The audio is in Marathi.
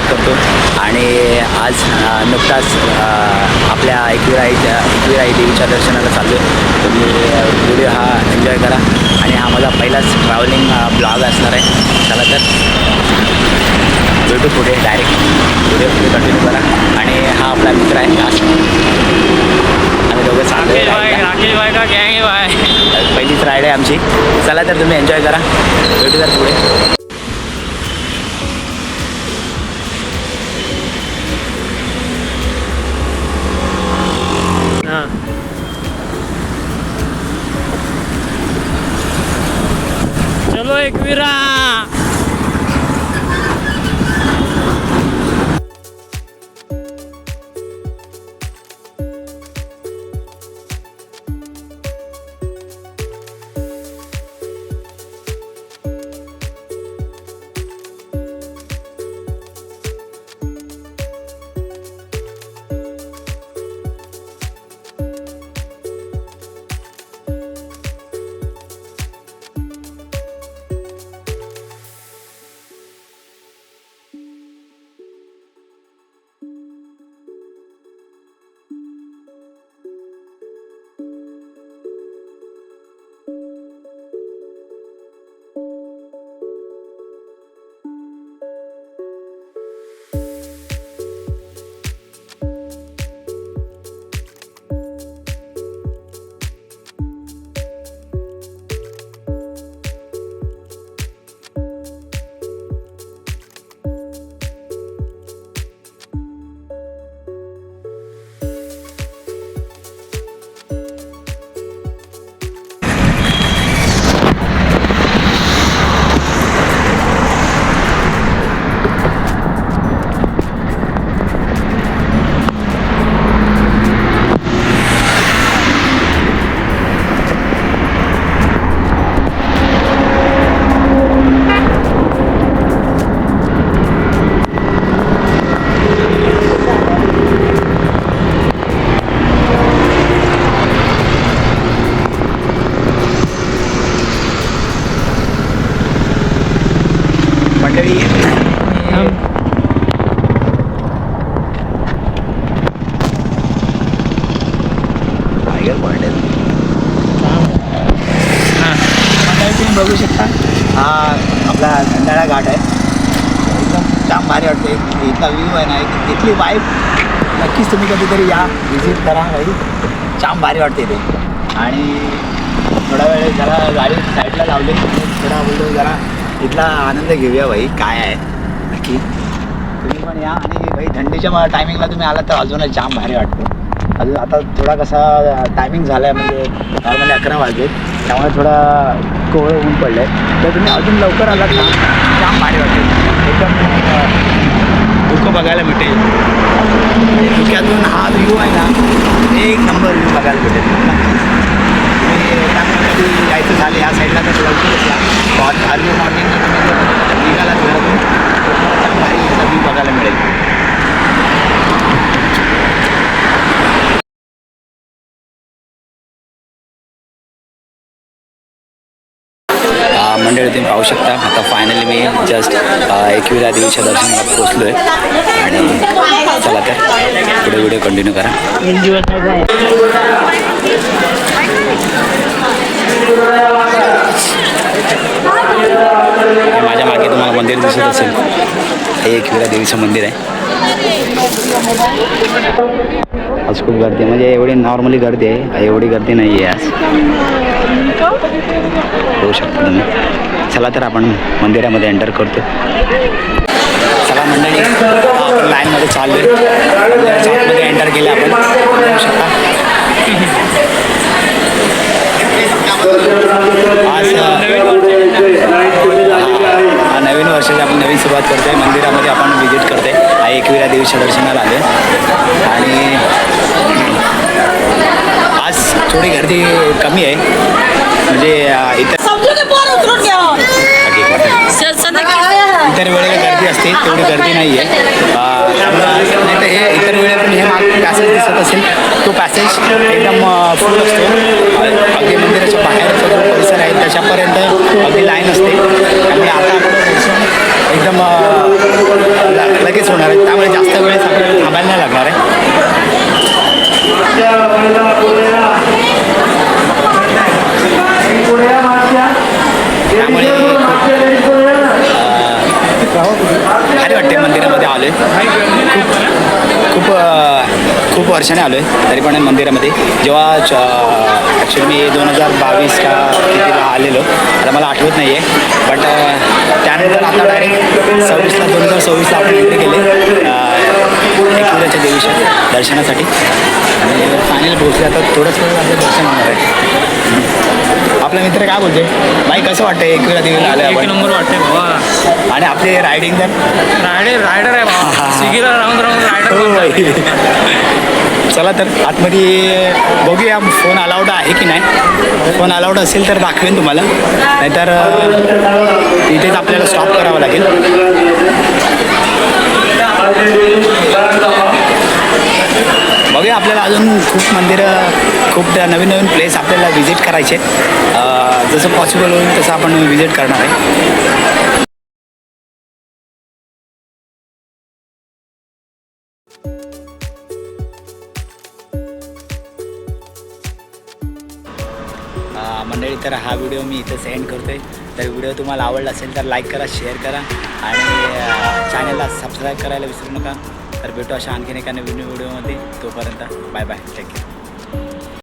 स्वागत करतो. आणि आज नुकताच आपल्या एकविरा देवीच्या दर्शनाला चाललो आहे. तुम्ही व्हिडिओ हा एन्जॉय करा. आणि हा माझा पहिलाच ट्रॅव्हलिंग ब्लॉग असणार आहे. चला तर भेटू पुढे डायरेक्ट. व्हिडिओ पुढे कंटिन्यू करा. आणि हा आपला मित्र आहे आम्ही दोघं चाललो आहे. राकेश भाई का गँग है भाई. पहिलीच राईड आहे आमची. चला तर तुम्ही एन्जॉय करा. भेटू तर पुढे. चलो एकविरा. मंडळी टायगर पॉइंट आहे. मंडळी तुम्ही बघू शकता हा आपला खंडाळा घाट आहे. एकदम जाम भारी वाटते. इथला व्ह्यू आहे ना, इथली वाईफ नक्कीच तुम्ही कधीतरी या, व्हिजिट करा भाई. जाम भारी वाटते इथे. आणि थोडा वेळ जरा गाडी साईडला लावली, थोडा बोललो जरा इथला आनंद घेऊया भाई. काय आहे नक्की तुम्ही पण या. आणि भाई थंडीच्या टायमिंगला तुम्ही आला तर अजूनच जाम भारी वाटतं. अजून आता थोडा कसा टायमिंग झाला आहे, म्हणजे नॉर्मली 11 वाजले, त्यामुळे थोडा कोवळं ऊन पडलं आहे. तर तुम्ही अजून लवकर आलात ना, जाम भारी वाटेल. एकदम धुकं बघायला भेटेल. धुक्यातून हा व्ह्यू आहे ना, एक नंबर व्ह्यू बघायला भेटेल. कधी यायचं झालं या साईडला तर लवकरच या. अर्ली मॉर्निंगला तुम्ही जर निघालात घरातून तर भारी व्ह्यू बघायला मिळेल. मंडळी तुम्ही पाहू शकता आता फायनली मी जस्ट एकविरा देवीच्या दर्शनाला पोचलो आहे. आणि चला तर पुढे व्हिडिओ कंटिन्यू करा. माझ्या मागे तुम्हाला मंदिर दिसत असेल, हे एकविरा देवीचं मंदिर आहे. आज खूप गर्दी आहे, म्हणजे एवढी नॉर्मली गर्दी आहे, एवढी गर्दी नाही आहे आज. होऊ शकता तुम्ही. चला तर आपण मंदिरामध्ये एंटर करतो. चला मंडळी आपण लाईनमध्ये चाललो आहे. मंदिराच्या आतमध्ये एंटर केलं आपण. होऊ शकता आज नवीन वर्षाची आपण नवीन सुरुवात करतोय. मंदिरामध्ये आपण व्हिजिट करतोय. एकविरा देवीच्या दर्शनाला आले. आणि आज थोडी गर्दी कमी आहे, म्हणजे इतर इतर वेळेला गर्दी असते, तेवढी गर्दी नाही आहे. नाही तर हे इतर वेळेला पण हे पॅसेज दिसत असेल, तो पॅसेज एकदम फुल असतो. अगदी मंदिराच्या बाहेरचा जो परिसर आहे त्याच्यापर्यंत अगदी लाईन असते. त्यामुळे आता आपण एकदम लगेच होणार. वाटते मंदिरामध्ये आलो आहे. खूप वर्षाने आलो आहे तरी पण मंदिरामध्ये. जेव्हा ॲक्च्युली मी 2022 का कितीला आलेलो, आता मला आठवत नाही आहे. बट त्यानंतर आता डायरेक्ट 2026ला आपण एंट्री केले एकविराच्या देवीच्या दर्शनासाठी. आणि फायनल पोहोचले. आता थोडंसं आपलं दर्शन होणार आहे. आपला मित्र काय बोलते बाई, कसं वाटतं एकविरा देवीला आलं एक आपण? नंबर वाटते बाबा. आणि आपले रायडिंग तर रायडर आहे बाबा. स्विगीला राहून रायडर हो बाई. चला तर आतमध्ये बघूया फोन अलाउड आहे की नाही. फोन अलाउड असेल तर दाखवेन तुम्हाला, नाहीतर इथेच आपल्याला स्टॉप करावं लागेल. बघूया, आपल्याला अजून खूप मंदिरं, खूप नवीन प्लेस आपल्याला व्हिजिट करायचे आहेत. जसं पॉसिबल होईल तसं आपण व्हिजिट करणार आहे. मंडळी, तर हा व्हिडिओ मी इथं सेंड करतो आहे. तर व्हिडिओ तुम्हाला आवडला असेल तर लाईक करा, शेअर करा आणि चॅनलला सबस्क्राईब करायला विसरू नका. तर भेटू अशा आणखीन एका नवीन व्हिडिओमध्ये. तोपर्यंत बाय बाय, टेक केअर.